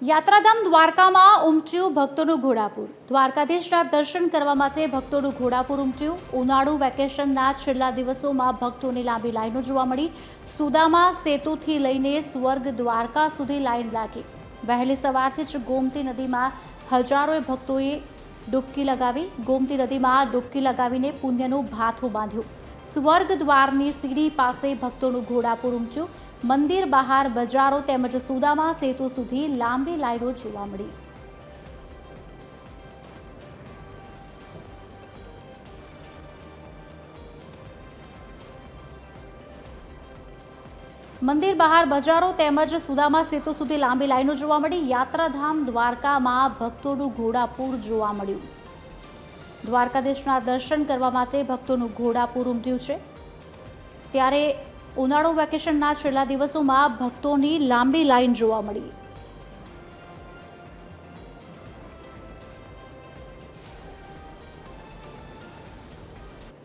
યાત્રાધામ દ્વારકામાં ઉમટ્યું ભક્તોનું ઘોડાપુર। દ્વારકાધીશના દર્શન કરવા માટે ભક્તોનું ઘોડાપુર ઉમટ્યું। ઉનાળુ વેકેશનના છેલ્લા દિવસોમાં ભક્તોની લાંબી લાઈનો જોવા મળી। સુદામા સેતુથી લઈને સ્વર્ગ દ્વારકા સુધી લાઈન લાગી। વહેલી સવારથી જ ગોમતી નદીમાં હજારોએ ભક્તોએ ડૂબકી લગાવી। ગોમતી નદીમાં ડૂબકી લગાવીને પુણ્યનું ભાથું બાંધ્યું। સ્વર્ગ દ્વારની સીડી પાસે ભક્તોનું ઘોડાપુર ઉમટ્યું। મંદિર બહાર બજારો તેમજ સુદામા સેતુ સુધી લાંબી લાઈનો જોવા મળી। મંદિર બહાર બજારો તેમજ સુદામા સેતુ સુધી લાંબી લાઈનો જોવા મળી। યાત્રાધામ દ્વારકામાં ભક્તોનું ઘોડાપુર જોવા મળ્યું। દ્વારકાધીશના દર્શન કરવા માટે ભક્તોનું ઘોડાપુર ઉમટ્યું છે। ત્યારે ઉનાળુ વેકેશનના છેલ્લા દિવસોમાં ભક્તોની લાંબી લાઈન જોવા મળી।